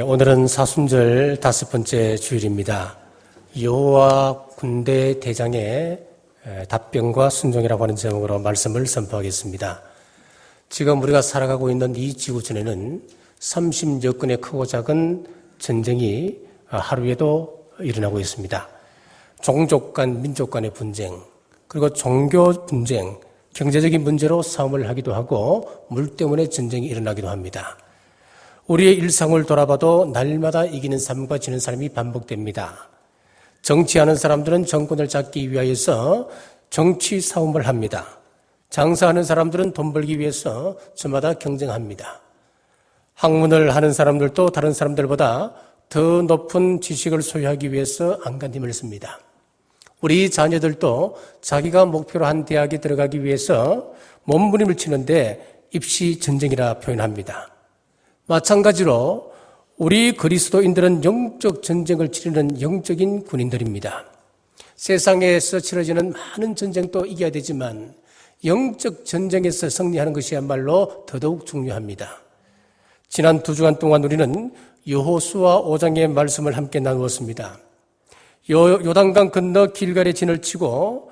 오늘은 사순절 5번째 주일입니다. 여호와 군대 대장의 답변과 순종이라고 하는 제목으로 말씀을 선포하겠습니다. 지금 우리가 살아가고 있는 이 지구촌에는 30여 건의 크고 작은 전쟁이 하루에도 일어나고 있습니다. 종족 간, 민족 간의 분쟁, 그리고 종교 분쟁, 경제적인 문제로 싸움을 하기도 하고 물 때문에 전쟁이 일어나기도 합니다. 우리의 일상을 돌아봐도 날마다 이기는 삶과 지는 삶이 반복됩니다. 정치하는 사람들은 정권을 잡기 위하여서 정치 싸움을 합니다. 장사하는 사람들은 돈 벌기 위해서 저마다 경쟁합니다. 학문을 하는 사람들도 다른 사람들보다 더 높은 지식을 소유하기 위해서 안간 힘을 씁니다. 우리 자녀들도 자기가 목표로 한 대학에 들어가기 위해서 몸부림을 치는데 입시 전쟁이라 표현합니다. 마찬가지로 우리 그리스도인들은 영적 전쟁을 치르는 영적인 군인들입니다. 세상에서 치러지는 많은 전쟁도 이겨야 되지만 영적 전쟁에서 승리하는 것이야말로 더더욱 중요합니다. 지난 2주간 동안 우리는 여호수아 5장의 말씀을 함께 나누었습니다. 요단강 건너 길갈에 진을 치고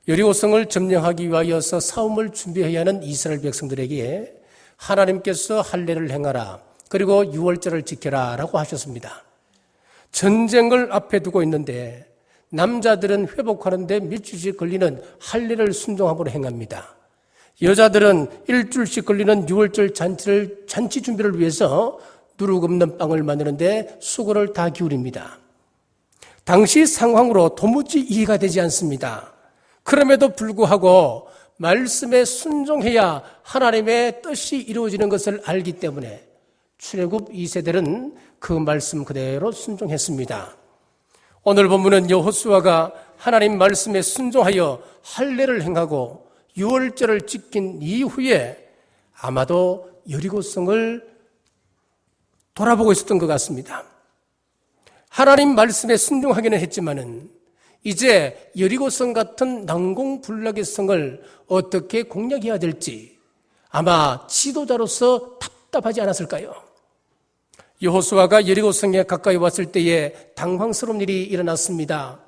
여리고성을 점령하기 위하여서 싸움을 준비해야 하는 이스라엘 백성들에게 하나님께서 할례를 행하라, 그리고 유월절을 지켜라 라고 하셨습니다. 전쟁을 앞에 두고 있는데 남자들은 회복하는데 며칠씩 걸리는 할례를 순종함으로 행합니다. 여자들은 일주일씩 걸리는 유월절 잔치 준비를 위해서 누룩 없는 빵을 만드는데 수고를 다 기울입니다. 당시 상황으로 도무지 이해가 되지 않습니다. 그럼에도 불구하고 말씀에 순종해야 하나님의 뜻이 이루어지는 것을 알기 때문에 출애굽 2세들은 그 말씀 그대로 순종했습니다. 오늘 본문은 여호수아가 하나님 말씀에 순종하여 할례를 행하고 유월절을 지킨 이후에 아마도 여리고성을 돌아보고 있었던 것 같습니다. 하나님 말씀에 순종하기는 했지만은 이제 여리고성 같은 난공불락의 성을 어떻게 공략해야 될지 아마 지도자로서 답답하지 않았을까요? 여호수아가 여리고성에 가까이 왔을 때에 당황스러운 일이 일어났습니다.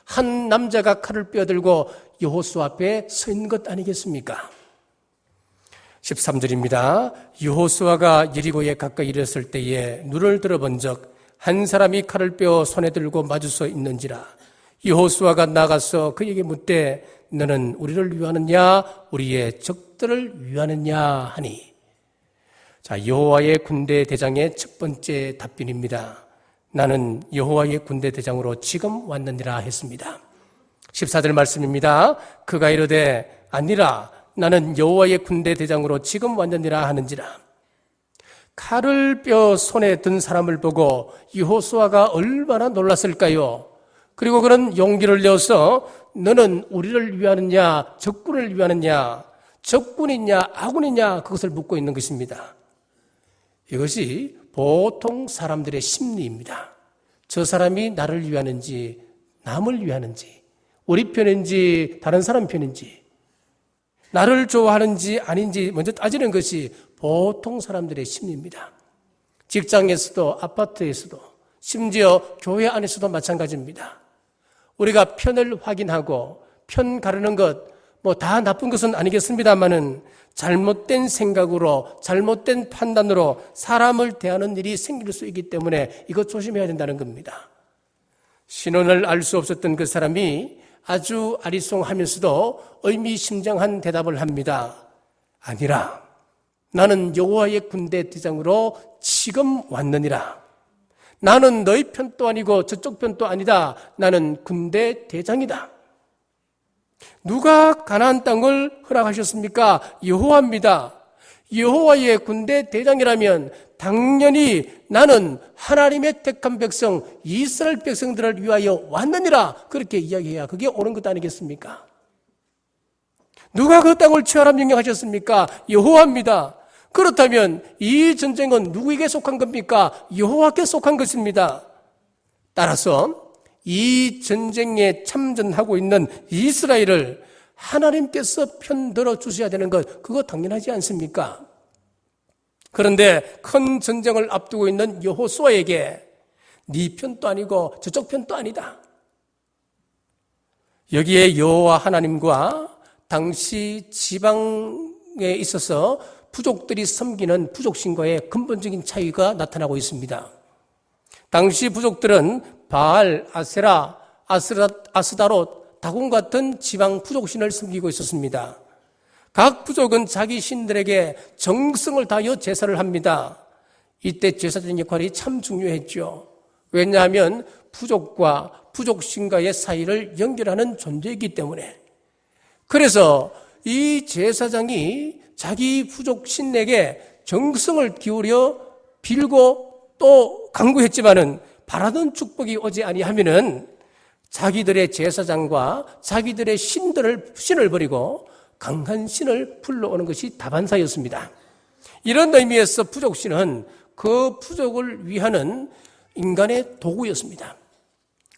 한 남자가 칼을 빼어들고 여호수아 앞에 서 있는 것 아니겠습니까? 13절입니다. 여호수아가 여리고에 가까이 이르렀을 때에 눈을 들어본즉 한 사람이 칼을 빼어 손에 들고 마주서 있는지라. 여호수아가 나가서 그에게 묻되 너는 우리를 위하느냐 우리의 적들을 위하느냐 하니. 자, 여호와의 군대 대장의 첫 번째 답변입니다. 나는 여호와의 군대 대장으로 지금 왔느니라 했습니다. 14절 말씀입니다. 그가 이르되 아니라 나는 여호와의 군대 대장으로 지금 왔느니라 하는지라. 칼을 빼어 손에 든 사람을 보고 여호수아가 얼마나 놀랐을까요? 그리고 그런 용기를 내어서 너는 우리를 위하느냐 적군을 위하느냐, 적군이냐 악군이냐 그것을 묻고 있는 것입니다. 이것이 보통 사람들의 심리입니다. 저 사람이 나를 위하는지 남을 위하는지 우리 편인지 다른 사람 편인지 나를 좋아하는지 아닌지 먼저 따지는 것이 보통 사람들의 심리입니다. 직장에서도 아파트에서도 심지어 교회 안에서도 마찬가지입니다. 우리가 편을 확인하고 편 가르는 것 뭐 다 나쁜 것은 아니겠습니다만은 잘못된 생각으로 잘못된 판단으로 사람을 대하는 일이 생길 수 있기 때문에 이거 조심해야 된다는 겁니다. 신원을 알 수 없었던 그 사람이 아주 아리송하면서도 의미심장한 대답을 합니다. 아니라 나는 여호와의 군대 대장으로 지금 왔느니라. 나는 너희 편도 아니고 저쪽 편도 아니다. 나는 군대 대장이다. 누가 가나안 땅을 허락하셨습니까? 여호와입니다. 여호와의 군대 대장이라면 당연히 나는 하나님의 택한 백성 이스라엘 백성들을 위하여 왔느니라 그렇게 이야기해야 그게 옳은 것 아니겠습니까? 누가 그 땅을 취하라 명령하셨습니까? 여호와입니다. 그렇다면 이 전쟁은 누구에게 속한 겁니까? 여호와께 속한 것입니다. 따라서 이 전쟁에 참전하고 있는 이스라엘을 하나님께서 편들어 주셔야 되는 것, 그거 당연하지 않습니까? 그런데 큰 전쟁을 앞두고 있는 여호수아에게 네 편도 아니고 저쪽 편도 아니다. 여기에 여호와 하나님과 당시 지방에 있어서 부족들이 섬기는 부족신과의 근본적인 차이가 나타나고 있습니다. 당시 부족들은 바알, 아세라, 아스다롯, 다곤 같은 지방 부족신을 섬기고 있었습니다. 각 부족은 자기 신들에게 정성을 다하여 제사를 합니다. 이때 제사장 역할이 참 중요했죠. 왜냐하면 부족과 부족신과의 사이를 연결하는 존재이기 때문에. 그래서 이 제사장이 자기 부족신에게 정성을 기울여 빌고 또 간구했지만은 바라던 축복이 오지 아니하면은 자기들의 제사장과 자기들의 신을 버리고 강한 신을 불러오는 것이 다반사였습니다. 이런 의미에서 부족신은 그 부족을 위하는 인간의 도구였습니다.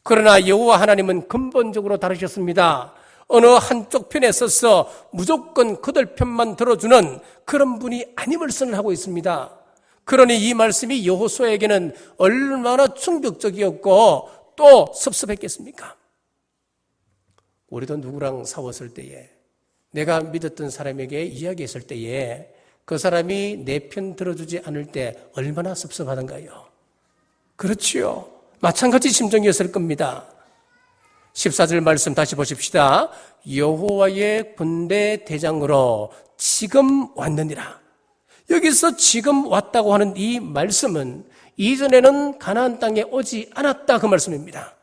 그러나 여호와 하나님은 근본적으로 다르셨습니다. 어느 한쪽 편에 서서 무조건 그들 편만 들어주는 그런 분이 아님을 선언하고 있습니다. 그러니 이 말씀이 여호수아에게는 얼마나 충격적이었고 또 섭섭했겠습니까? 우리도 누구랑 싸웠을 때에, 내가 믿었던 사람에게 이야기했을 때에 그 사람이 내 편 들어주지 않을 때 얼마나 섭섭하던가요? 그렇지요. 마찬가지 심정이었을 겁니다. 14절 말씀 다시 보십시다. 여호와의 군대 대장으로 지금 왔느니라. 여기서 지금 왔다고 하는 이 말씀은 이전에는 가나안 땅에 오지 않았다 그 말씀입니다.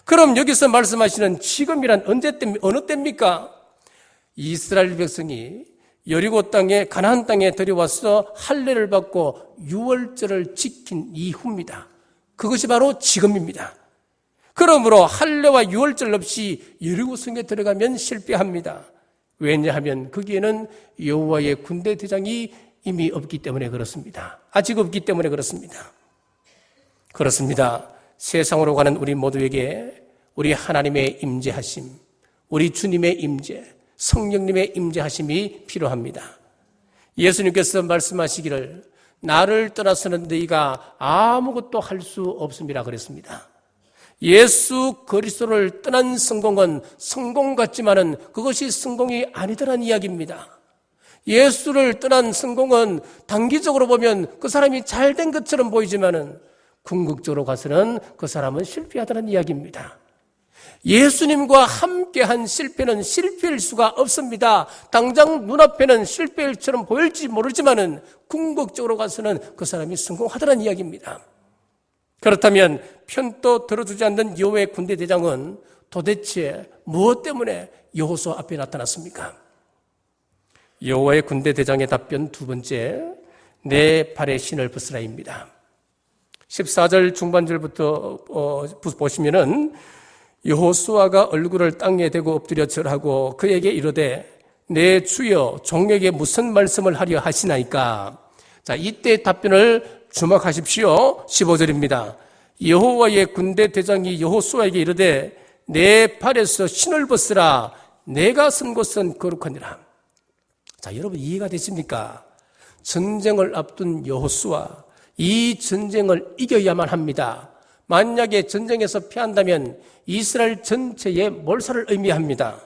그럼 여기서 말씀하시는 지금이란 어느 때입니까? 이스라엘 백성이 여리고 땅에 가나안 땅에 들여와서 할례를 받고 유월절을 지킨 이후입니다. 그것이 바로 지금입니다. 그러므로 할례와 유월절 없이 여리고 성에 들어가면 실패합니다. 왜냐하면 거기에는 여호와의 군대 대장이 이미 없기 때문에 그렇습니다. 아직 없기 때문에 그렇습니다. 그렇습니다. 세상으로 가는 우리 모두에게 우리 하나님의 임재하심, 우리 주님의 임재, 성령님의 임재하심이 필요합니다. 예수님께서 말씀하시기를 나를 떠나서는 너희가 아무것도 할 수 없음이라 그랬습니다. 예수 그리스도를 떠난 성공은 성공 같지만은 그것이 성공이 아니더란 이야기입니다. 예수를 떠난 성공은 단기적으로 보면 그 사람이 잘된 것처럼 보이지만은 궁극적으로 가서는 그 사람은 실패하더란 이야기입니다. 예수님과 함께한 실패는 실패일 수가 없습니다. 당장 눈앞에는 실패일처럼 보일지 모르지만은 궁극적으로 가서는 그 사람이 성공하더란 이야기입니다. 그렇다면 편도 들어주지 않는 여호와의 군대 대장은 도대체 무엇 때문에 여호수아 앞에 나타났습니까? 여호와의 군대 대장의 답변 두 번째, 내 발에 신을 벗으라입니다. 14절 중반절부터 보시면은 여호수아가 얼굴을 땅에 대고 엎드려 절하고 그에게 이르되 내 주여 종에게 무슨 말씀을 하려 하시나이까? 자, 이때 답변을 주목하십시오. 15절입니다. 여호와의 군대 대장이 여호수아에게 이르되 내 발에서 신을 벗으라. 내가 선 곳은 거룩하니라. 자, 여러분 이해가 되십니까? 전쟁을 앞둔 여호수아, 이 전쟁을 이겨야만 합니다. 만약에 전쟁에서 패한다면 이스라엘 전체의 몰살을 의미합니다.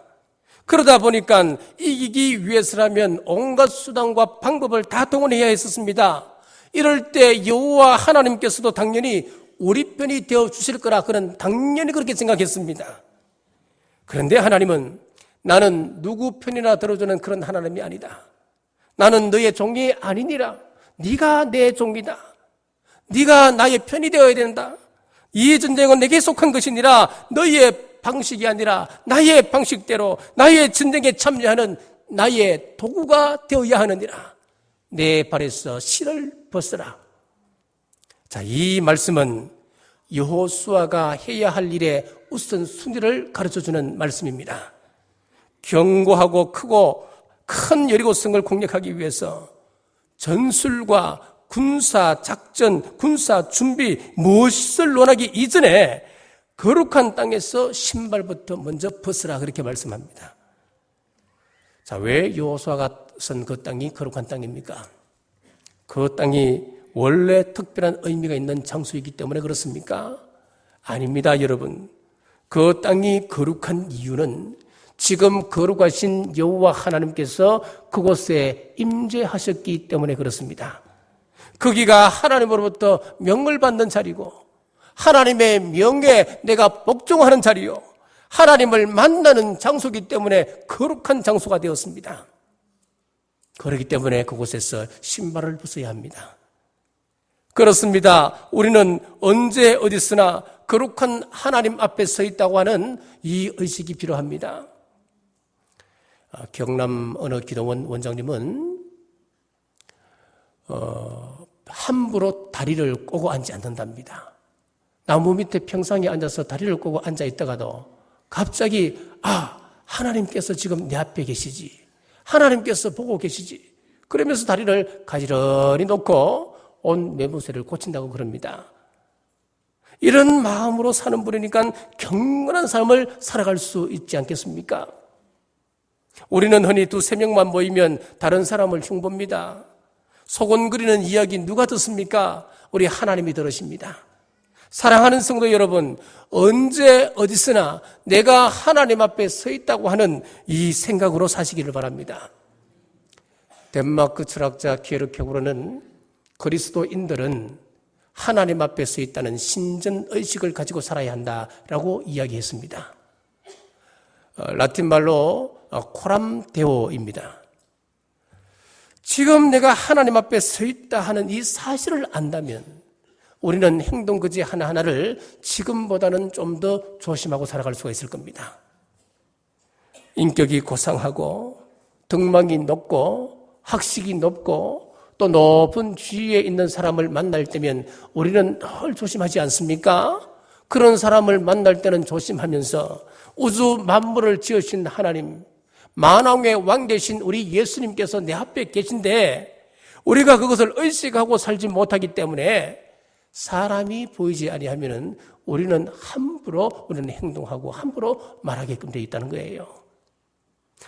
그러다 보니까 이기기 위해서라면 온갖 수단과 방법을 다 동원해야 했었습니다. 이럴 때 여호와 하나님께서도 당연히 우리 편이 되어 주실 거라 그는 당연히 그렇게 생각했습니다. 그런데 하나님은 나는 누구 편이나 들어주는 그런 하나님이 아니다. 나는 너의 종이 아니니라. 네가 내 종이다. 네가 나의 편이 되어야 된다. 이 전쟁은 내게 속한 것이니라. 너의 방식이 아니라 나의 방식대로 나의 전쟁에 참여하는 나의 도구가 되어야 하느니라. 내 발에서 실을 벗으라. 자, 이 말씀은 여호수아가 해야 할 일의 우선순위를 가르쳐주는 말씀입니다. 견고하고 크고 큰 여리고성을 공략하기 위해서 전술과 군사 작전, 군사 준비 무엇을 논하기 이전에 거룩한 땅에서 신발부터 먼저 벗으라 그렇게 말씀합니다. 자, 왜 여호수아가 선 그 땅이 거룩한 땅입니까? 그 땅이 원래 특별한 의미가 있는 장소이기 때문에 그렇습니까? 아닙니다, 여러분. 그 땅이 거룩한 이유는 지금 거룩하신 여호와 하나님께서 그곳에 임재하셨기 때문에 그렇습니다. 거기가 하나님으로부터 명을 받는 자리고 하나님의 명에 내가 복종하는 자리요, 하나님을 만나는 장소이기 때문에 거룩한 장소가 되었습니다. 그렇기 때문에 그곳에서 신발을 벗어야 합니다. 그렇습니다. 우리는 언제 어디서나 거룩한 하나님 앞에 서 있다고 하는 이 의식이 필요합니다. 경남 어느 기도원 원장님은 함부로 다리를 꼬고 앉지 않는답니다. 나무 밑에 평상에 앉아서 다리를 꼬고 앉아 있다가도 갑자기 하나님께서 지금 내 앞에 계시지, 하나님께서 보고 계시지, 그러면서 다리를 가지런히 놓고 온 매무새를 고친다고 그럽니다. 이런 마음으로 사는 분이니까 경건한 삶을 살아갈 수 있지 않겠습니까? 우리는 흔히 2-3명만 모이면 다른 사람을 흉봅니다. 소곤거리는 이야기 누가 듣습니까? 우리 하나님이 들으십니다. 사랑하는 성도 여러분, 언제 어디서나 내가 하나님 앞에 서 있다고 하는 이 생각으로 사시기를 바랍니다. 덴마크 철학자 키에르케고르는 그리스도인들은 하나님 앞에 서 있다는 신전의식을 가지고 살아야 한다라고 이야기했습니다. 라틴말로 코람데오입니다. 지금 내가 하나님 앞에 서 있다 하는 이 사실을 안다면 우리는 행동거지 하나하나를 지금보다는 좀 더 조심하고 살아갈 수가 있을 겁니다. 인격이 고상하고 덕망이 높고 학식이 높고 또 높은 지위에 있는 사람을 만날 때면 우리는 늘 조심하지 않습니까? 그런 사람을 만날 때는 조심하면서 우주 만물을 지으신 하나님, 만왕의 왕 되신 우리 예수님께서 내 앞에 계신데 우리가 그것을 의식하고 살지 못하기 때문에 사람이 보이지 아니하면은 우리는 함부로 우리는 행동하고 함부로 말하게끔 되어 있다는 거예요.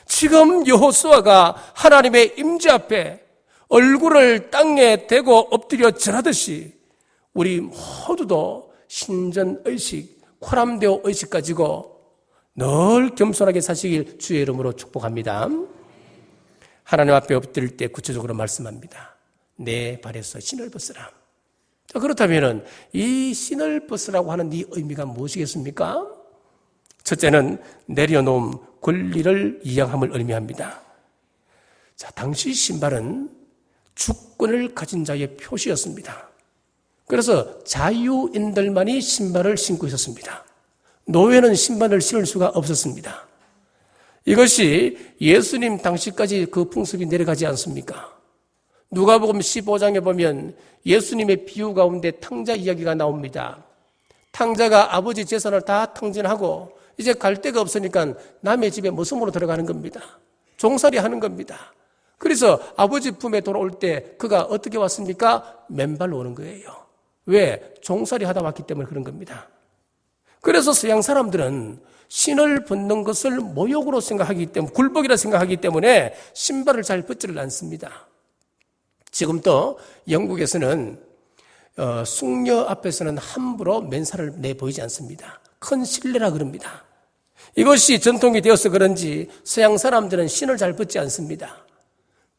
지금 여호수아가 하나님의 임재 앞에 얼굴을 땅에 대고 엎드려 절하듯이 우리 모두도 신전의식, 코람데오 의식 가지고 늘 겸손하게 사시길 주의 이름으로 축복합니다. 하나님 앞에 엎드릴 때 구체적으로 말씀합니다. 내 발에서 신을 벗으라. 자, 그렇다면 이 신을 벗으라고 하는 이 의미가 무엇이겠습니까? 첫째는 내려놓은 권리를 이양함을 의미합니다. 자, 당시 신발은 주권을 가진 자의 표시였습니다. 그래서 자유인들만이 신발을 신고 있었습니다. 노예는 신발을 신을 수가 없었습니다. 이것이 예수님 당시까지 그 풍습이 내려가지 않습니까? 누가복음 15장에 보면 예수님의 비유 가운데 탕자 이야기가 나옵니다. 탕자가 아버지 재산을 다 탕진하고 이제 갈 데가 없으니까 남의 집에 모섬으로 들어가는 겁니다. 종살이 하는 겁니다. 그래서 아버지 품에 돌아올 때 그가 어떻게 왔습니까? 맨발로 오는 거예요. 왜? 종살이 하다 왔기 때문에 그런 겁니다. 그래서 서양 사람들은 신을 벗는 것을 모욕으로 생각하기 때문에, 굴복이라 생각하기 때문에 신발을 잘 벗지를 않습니다. 지금 또 영국에서는 숙녀 앞에서는 함부로 맨살을 내보이지 않습니다. 큰 신뢰라 그럽니다. 이것이 전통이 되어서 그런지 서양 사람들은 신을 잘 벗지 않습니다.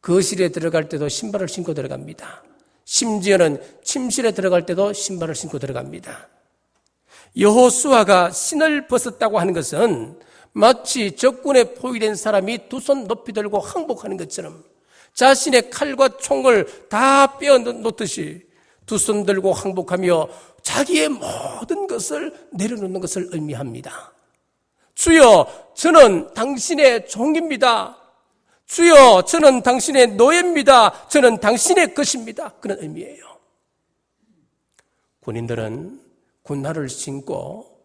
거실에 들어갈 때도 신발을 신고 들어갑니다. 심지어는 침실에 들어갈 때도 신발을 신고 들어갑니다. 여호수아가 신을 벗었다고 하는 것은 마치 적군에 포위된 사람이 두 손 높이 들고 항복하는 것처럼 자신의 칼과 총을 다 빼어놓듯이 두 손 들고 항복하며 자기의 모든 것을 내려놓는 것을 의미합니다. 주여, 저는 당신의 종입니다. 주여, 저는 당신의 노예입니다. 저는 당신의 것입니다. 그런 의미예요. 군인들은 군화를 신고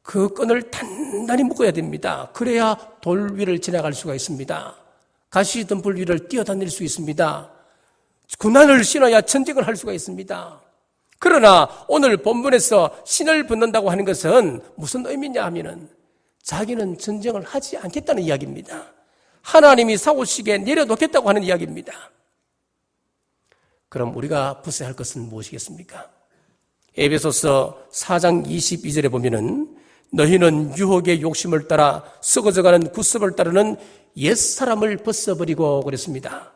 그 끈을 단단히 묶어야 됩니다. 그래야 돌 위를 지나갈 수가 있습니다. 가시 덤불 위를 뛰어다닐 수 있습니다. 군화를 신어야 전쟁을 할 수가 있습니다. 그러나 오늘 본문에서 신을 벗는다고 하는 것은 무슨 의미냐 하면은 자기는 전쟁을 하지 않겠다는 이야기입니다. 하나님이 사고식에 내려놓겠다고 하는 이야기입니다. 그럼 우리가 벗어야 할 것은 무엇이겠습니까? 에베소서 4장 22절에 보면은 너희는 유혹의 욕심을 따라 썩어져가는 구습을 따르는 옛사람을 벗어버리고 그랬습니다.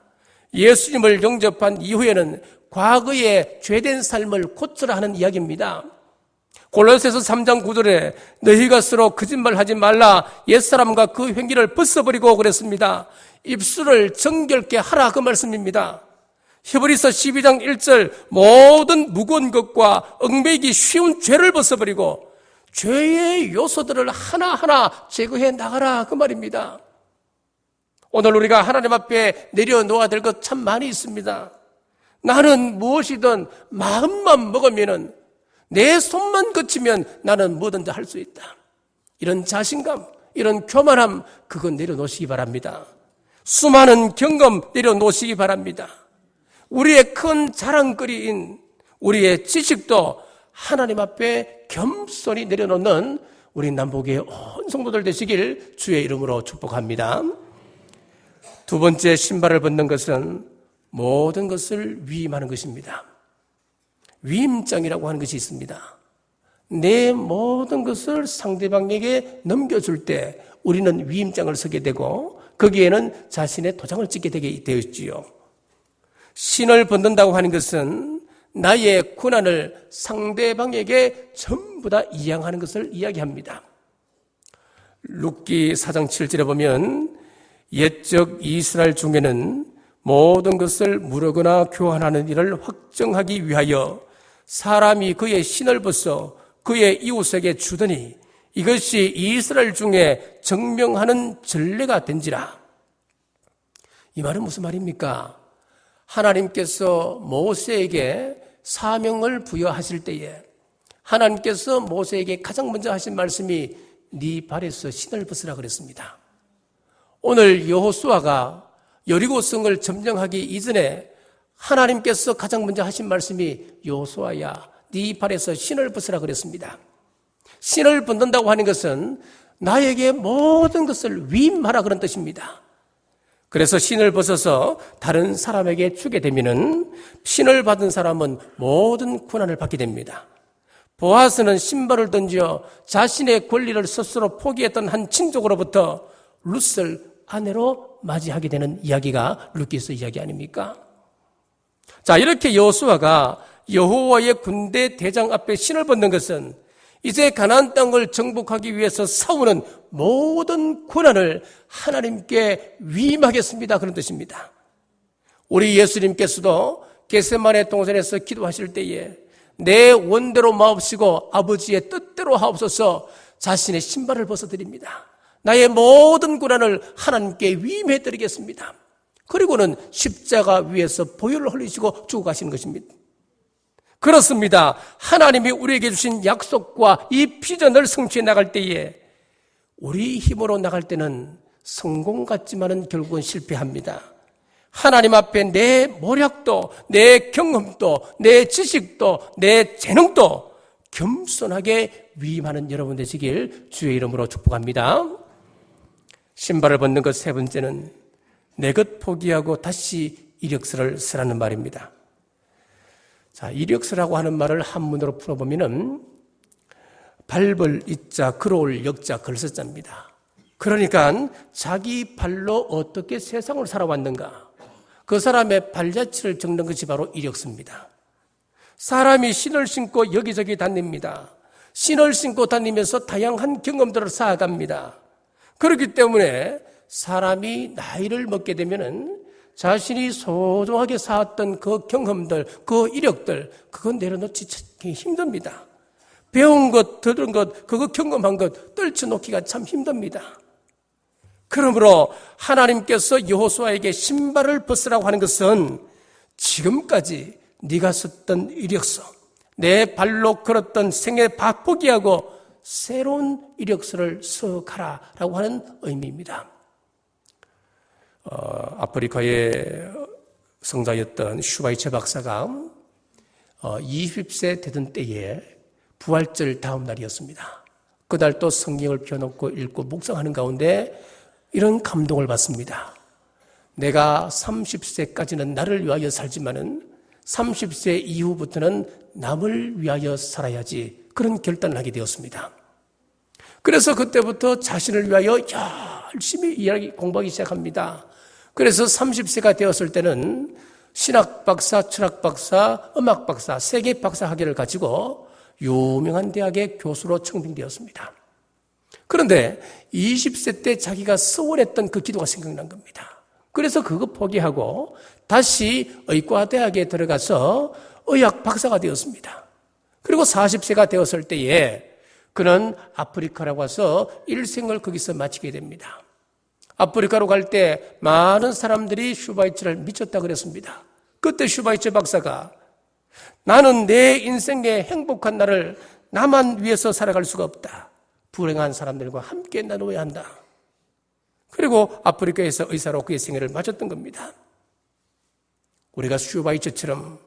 예수님을 영접한 이후에는 과거의 죄된 삶을 고쳐라 하는 이야기입니다. 골로새서 3장 9절에 너희가 서로 거짓말하지 말라 옛사람과 그 행위를 벗어버리고 그랬습니다. 입술을 정결케 하라 그 말씀입니다. 히브리서 12장 1절 모든 무거운 것과 얽매이기 쉬운 죄를 벗어버리고 죄의 요소들을 하나하나 제거해 나가라 그 말입니다. 오늘 우리가 하나님 앞에 내려놓아야 될 것 참 많이 있습니다. 나는 무엇이든 마음만 먹으면 내 손만 거치면 나는 뭐든지 할 수 있다. 이런 자신감, 이런 교만함 그건 내려놓으시기 바랍니다. 수많은 경험 내려놓으시기 바랍니다. 우리의 큰 자랑거리인 우리의 지식도 하나님 앞에 겸손히 내려놓는 우리 남북의 온 성도들 되시길 주의 이름으로 축복합니다. 두 번째, 신발을 벗는 것은 모든 것을 위임하는 것입니다. 위임장이라고 하는 것이 있습니다. 내 모든 것을 상대방에게 넘겨줄 때 우리는 위임장을 서게 되고 거기에는 자신의 도장을 찍게 되어 있지요. 신을 벗는다고 하는 것은 나의 고난을 상대방에게 전부 다 이양하는 것을 이야기합니다. 룻기 4장 7절에 보면 옛적 이스라엘 중에는 모든 것을 무르거나 교환하는 일을 확정하기 위하여 사람이 그의 신을 벗어 그의 이웃에게 주더니 이것이 이스라엘 중에 정명하는 전례가 된지라. 이 말은 무슨 말입니까? 하나님께서 모세에게 사명을 부여하실 때에 하나님께서 모세에게 가장 먼저 하신 말씀이 네 발에서 신을 벗으라 그랬습니다. 오늘 여호수아가 여리고성을 점령하기 이전에 하나님께서 가장 먼저 하신 말씀이 여호수아야 네 발에서 신을 벗으라 그랬습니다. 신을 벗는다고 하는 것은 나에게 모든 것을 위임하라 그런 뜻입니다. 그래서 신을 벗어서 다른 사람에게 주게 되면은 신을 받은 사람은 모든 고난을 받게 됩니다. 보아스는 신발을 던져 자신의 권리를 스스로 포기했던 한 친족으로부터 룻을 아내로 맞이하게 되는 이야기가 룻기서 이야기 아닙니까? 자, 이렇게 여호수아가 여호와의 군대 대장 앞에 신을 벗는 것은 이제 가나안 땅을 정복하기 위해서 싸우는 모든 고난을 하나님께 위임하겠습니다. 그런 뜻입니다. 우리 예수님께서도 겟세마네 동산에서 기도하실 때에 내 원대로 마옵시고 아버지의 뜻대로 하옵소서 자신의 신발을 벗어드립니다. 나의 모든 고난을 하나님께 위임해드리겠습니다. 그리고는 십자가 위에서 보혈을 흘리시고 죽어가시는 것입니다. 그렇습니다. 하나님이 우리에게 주신 약속과 이 비전을 성취해 나갈 때에 우리 힘으로 나갈 때는 성공 같지만은 결국은 실패합니다. 하나님 앞에 내 모략도, 내 경험도, 내 지식도, 내 재능도 겸손하게 위임하는 여러분 되시길 주의 이름으로 축복합니다. 신발을 벗는 것 세 번째는 내 것 포기하고 다시 이력서를 쓰라는 말입니다. 자, 이력서라고 하는 말을 한문으로 풀어보면은 밟을 이자, 걸어올 역자, 걸서자입니다. 그러니까 자기 발로 어떻게 세상을 살아왔는가, 그 사람의 발자취를 적는 것이 바로 이력서입니다. 사람이 신을 신고 여기저기 다닙니다. 신을 신고 다니면서 다양한 경험들을 쌓아갑니다. 그렇기 때문에 사람이 나이를 먹게 되면은 자신이 소중하게 쌓았던 그 경험들, 그 이력들, 그건 내려놓기 힘듭니다. 배운 것, 들은 것, 그거 경험한 것 떨쳐놓기가 참 힘듭니다. 그러므로 하나님께서 여호수아에게 신발을 벗으라고 하는 것은 지금까지 네가 썼던 이력서, 내 발로 걸었던 생애 다 포기하고 새로운 이력서를 써가라라고 하는 의미입니다. 아프리카의 성자였던 슈바이처 박사가 20세 되던 때에 부활절 다음 날이었습니다. 그날 또 성경을 펴놓고 읽고 묵상하는 가운데 이런 감동을 받습니다. 내가 30세까지는 나를 위하여 살지만은 30세 이후부터는 남을 위하여 살아야지 그런 결단을 하게 되었습니다. 그래서 그때부터 자신을 위하여 열심히 공부하기 시작합니다. 그래서 30세가 되었을 때는 신학 박사, 철학 박사, 음악 박사, 세계 박사 학위를 가지고 유명한 대학의 교수로 청빙되었습니다. 그런데 20세 때 자기가 서원했던 그 기도가 생각난 겁니다. 그래서 그거 포기하고 다시 의과대학에 들어가서 의학 박사가 되었습니다. 그리고 40세가 되었을 때에 그는 아프리카라고 와서 일생을 거기서 마치게 됩니다. 아프리카로 갈 때 많은 사람들이 슈바이처를 미쳤다 그랬습니다. 그때 슈바이처 박사가 나는 내 인생의 행복한 날을 나만 위해서 살아갈 수가 없다. 불행한 사람들과 함께 나누어야 한다. 그리고 아프리카에서 의사로 그의 생애를 마쳤던 겁니다. 우리가 슈바이처처럼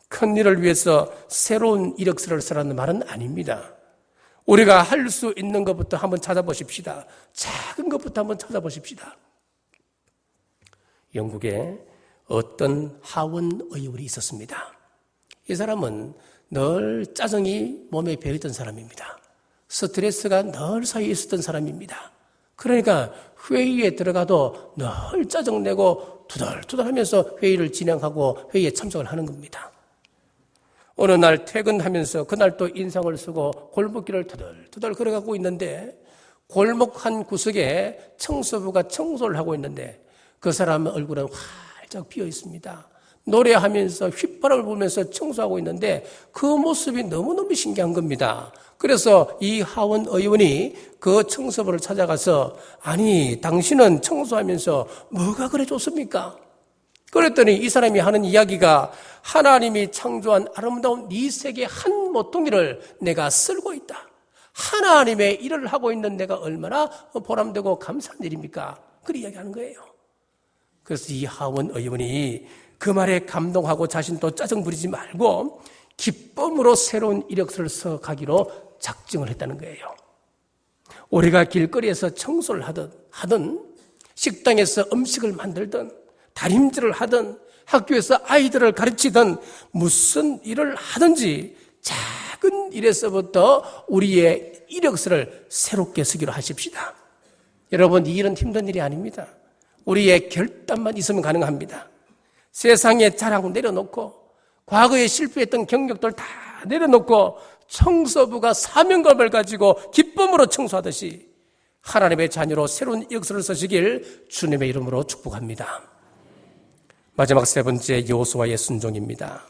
큰 일을 위해서 새로운 이력서를 쓰라는 말은 아닙니다. 우리가 할 수 있는 것부터 한번 찾아보십시다. 작은 것부터 한번 찾아보십시다. 영국에 어떤 하원 의원이 있었습니다. 이 사람은 늘 짜증이 몸에 배어있던 사람입니다. 스트레스가 늘 쌓여 있었던 사람입니다. 그러니까 회의에 들어가도 늘 짜증내고 투덜투덜하면서 회의를 진행하고 회의에 참석을 하는 겁니다. 어느 날 퇴근하면서 그날 또 인상을 쓰고 골목길을 투덜투덜 걸어가고 있는데 골목 한 구석에 청소부가 청소를 하고 있는데 그 사람 얼굴은 활짝 비어 있습니다. 노래하면서 휘바람을 불면서 청소하고 있는데 그 모습이 너무너무 신기한 겁니다. 그래서 이 하원 의원이 그 청소부를 찾아가서 아니 당신은 청소하면서 뭐가 그래 좋습니까? 그랬더니 이 사람이 하는 이야기가 하나님이 창조한 아름다운 이 세계 한 모퉁이를 내가 쓸고 있다. 하나님의 일을 하고 있는 내가 얼마나 보람되고 감사한 일입니까? 그렇게 이야기하는 거예요. 그래서 이 하원 의원이 그 말에 감동하고 자신도 짜증 부리지 말고 기쁨으로 새로운 이력서를 써가기로 작정을 했다는 거예요. 우리가 길거리에서 청소를 하든 식당에서 음식을 만들든 다림질을 하든 학교에서 아이들을 가르치든 무슨 일을 하든지 작은 일에서부터 우리의 이력서를 새롭게 쓰기로 하십시다. 여러분, 이 일은 힘든 일이 아닙니다. 우리의 결단만 있으면 가능합니다. 세상의 자랑 내려놓고 과거에 실패했던 경력들 다 내려놓고 청소부가 사명감을 가지고 기쁨으로 청소하듯이 하나님의 자녀로 새로운 이력서를 쓰시길 주님의 이름으로 축복합니다. 마지막 세 번째 여호수아의 순종입니다.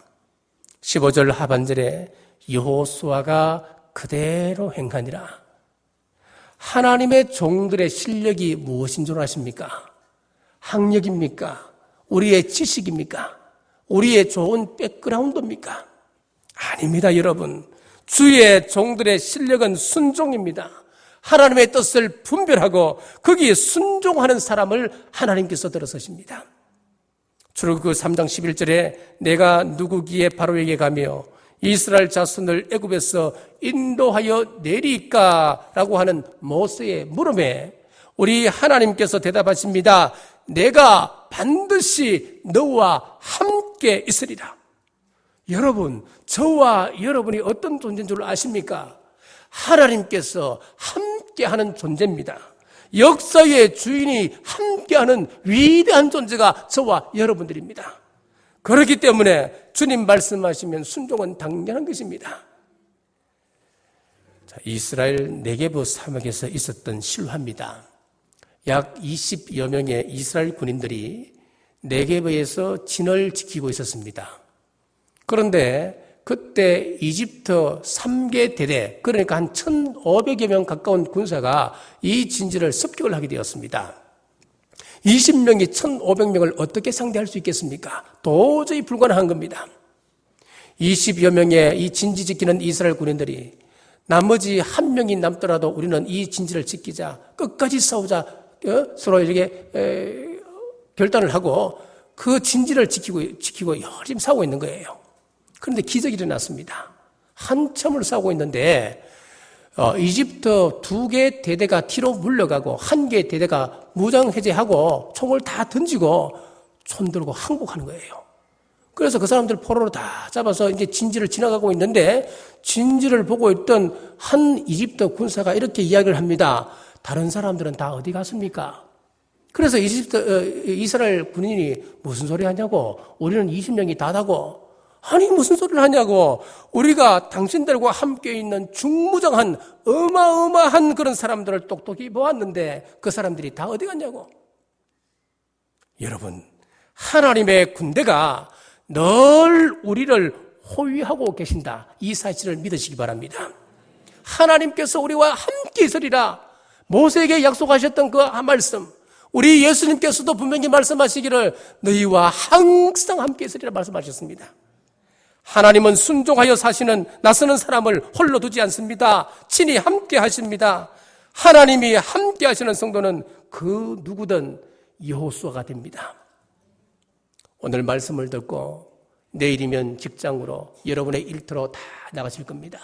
15절 하반절에 여호수아가 그대로 행하니라. 하나님의 종들의 실력이 무엇인 줄 아십니까? 학력입니까? 우리의 지식입니까? 우리의 좋은 백그라운드입니까? 아닙니다, 여러분. 주의 종들의 실력은 순종입니다. 하나님의 뜻을 분별하고 거기에 순종하는 사람을 하나님께서 들어서십니다. 출애굽기 3장 11절에 내가 누구기에 바로에게 가며 이스라엘 자손을 애굽에서 인도하여 내리까? 라고 하는 모세의 물음에 우리 하나님께서 대답하십니다. 내가 반드시 너와 함께 있으리라. 여러분, 저와 여러분이 어떤 존재인 줄 아십니까? 하나님께서 함께하는 존재입니다. 역사의 주인이 함께하는 위대한 존재가 저와 여러분들입니다. 그렇기 때문에 주님 말씀하시면 순종은 당연한 것입니다. 자, 이스라엘 네게브 사막에서 있었던 실화입니다. 약 20여 명의 이스라엘 군인들이 네게브에서 진을 지키고 있었습니다. 그런데 그때 이집트 3개 대대, 그러니까 한 1,500여 명 가까운 군사가 이 진지를 습격을 하게 되었습니다. 20명이 1,500명을 어떻게 상대할 수 있겠습니까? 도저히 불가능한 겁니다. 20여 명의 이 진지 지키는 이스라엘 군인들이 나머지 한 명이 남더라도 우리는 이 진지를 지키자, 끝까지 싸우자, 서로 이렇게 결단을 하고 그 진지를 지키고 열심히 싸우고 있는 거예요. 그런데 기적이 일어났습니다. 한참을 싸우고 있는데 이집트 2개 대대가 뒤로 물러가고 1개 대대가 무장 해제하고 총을 다 던지고 손 들고 항복하는 거예요. 그래서 그 사람들 포로로 다 잡아서 이제 진지를 지나가고 있는데 진지를 보고 있던 한 이집트 군사가 이렇게 이야기를 합니다. 다른 사람들은 다 어디 갔습니까? 그래서 이스라엘 군인이 무슨 소리 하냐고, 우리는 20명이 다다고, 아니 무슨 소리를 하냐고, 우리가 당신들과 함께 있는 중무장한 어마어마한 그런 사람들을 똑똑히 보았는데 그 사람들이 다 어디 갔냐고. 여러분, 하나님의 군대가 늘 우리를 호위하고 계신다, 이 사실을 믿으시기 바랍니다. 하나님께서 우리와 함께 있으리라 모세에게 약속하셨던 그 말씀, 우리 예수님께서도 분명히 말씀하시기를 너희와 항상 함께 있으리라 말씀하셨습니다. 하나님은 순종하여 사시는 나서는 사람을 홀로 두지 않습니다. 친히 함께 하십니다. 하나님이 함께 하시는 성도는 그 누구든 여호수아가 됩니다. 오늘 말씀을 듣고 내일이면 직장으로 여러분의 일터로 다 나가실 겁니다.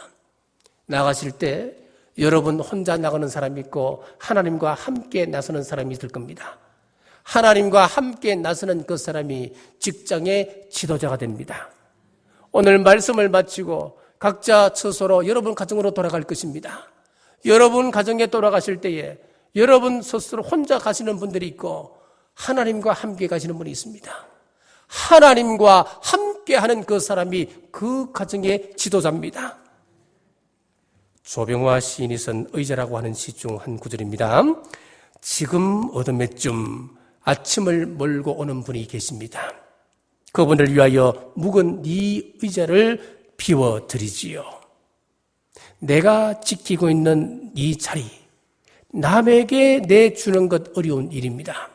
나가실 때 여러분 혼자 나가는 사람이 있고 하나님과 함께 나서는 사람이 있을 겁니다. 하나님과 함께 나서는 그 사람이 직장의 지도자가 됩니다. 오늘 말씀을 마치고 각자 처소로 여러분 가정으로 돌아갈 것입니다. 여러분 가정에 돌아가실 때에 여러분 스스로 혼자 가시는 분들이 있고 하나님과 함께 가시는 분이 있습니다. 하나님과 함께하는 그 사람이 그 가정의 지도자입니다. 조병화 시인이 쓴 의자라고 하는 시 중 한 구절입니다. 지금 어둠에쯤 아침을 몰고 오는 분이 계십니다. 그분을 위하여 묵은 네 의자를 비워드리지요. 내가 지키고 있는 네 자리, 남에게 내주는 것 어려운 일입니다.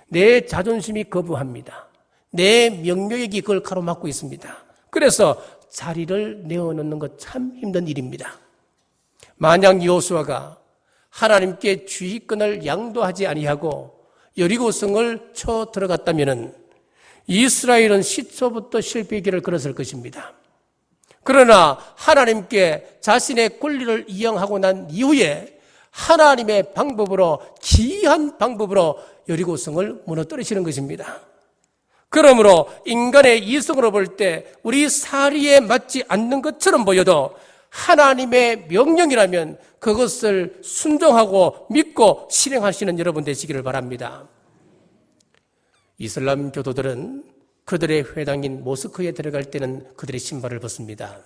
내 자존심이 거부합니다. 내 명료욕이 그걸 가로막고 있습니다. 그래서 자리를 내어놓는 것 참 힘든 일입니다. 만약 여호수아가 하나님께 주의권을 양도하지 아니하고 여리고성을 쳐 들어갔다면 이스라엘은 시초부터 실패의 길을 걸었을 것입니다. 그러나 하나님께 자신의 권리를 이양하고 난 이후에 하나님의 방법으로, 기이한 방법으로 여리고성을 무너뜨리시는 것입니다. 그러므로 인간의 이성으로 볼 때 우리 사리에 맞지 않는 것처럼 보여도 하나님의 명령이라면 그것을 순종하고 믿고 실행하시는 여러분 되시기를 바랍니다. 이슬람 교도들은 그들의 회당인 모스크에 들어갈 때는 그들의 신발을 벗습니다.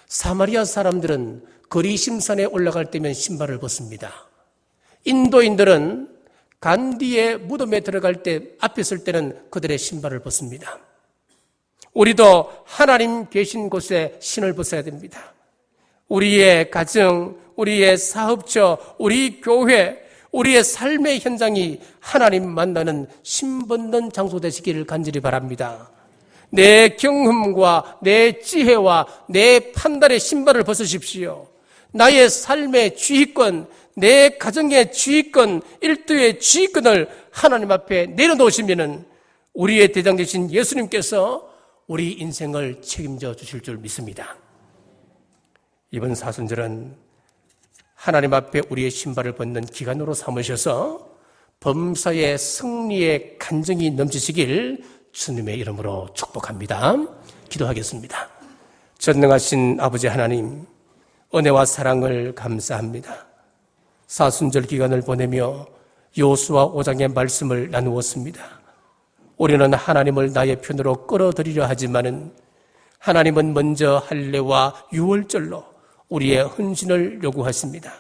사마리아 사람들은 거리 심산에 올라갈 때면 신발을 벗습니다. 인도인들은 간디의 무덤에 들어갈 때 앞에 설 때는 그들의 신발을 벗습니다. 우리도 하나님 계신 곳에 신을 벗어야 됩니다. 우리의 가정, 우리의 사업처, 우리 교회, 우리의 삶의 현장이 하나님 만나는 신 벗는 장소 되시기를 간절히 바랍니다. 내 경험과 내 지혜와 내 판단의 신발을 벗으십시오. 나의 삶의 주의권, 내 가정의 주의권, 일도의 주의권을 하나님 앞에 내려놓으시면은 우리의 대장 되신 예수님께서 우리 인생을 책임져 주실 줄 믿습니다. 이번 사순절은 하나님 앞에 우리의 신발을 벗는 기간으로 삼으셔서 범사의 승리의 간증이 넘치시길 주님의 이름으로 축복합니다. 기도하겠습니다. 전능하신 아버지 하나님, 은혜와 사랑을 감사합니다. 사순절 기간을 보내며 여호수아 5장의 말씀을 나누었습니다. 우리는 하나님을 나의 편으로 끌어들이려 하지만은 하나님은 먼저 할례와 유월절로 우리의 헌신을 요구하십니다.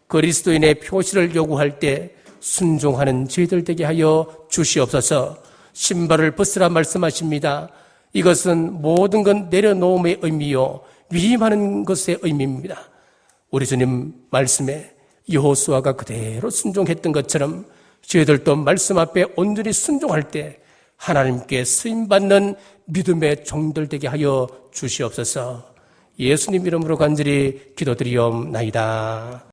그리스도인의 표시를 요구할 때 순종하는 저희들 되게 하여 주시옵소서. 신발을 벗으라 말씀하십니다. 이것은 모든 것 내려놓음의 의미요, 위임하는 것의 의미입니다. 우리 주님 말씀에 여호수아가 그대로 순종했던 것처럼 저희들도 말씀 앞에 온전히 순종할 때 하나님께 쓰임받는 믿음의 종들 되게 하여 주시옵소서. 예수님 이름으로 간절히 기도드리옵나이다.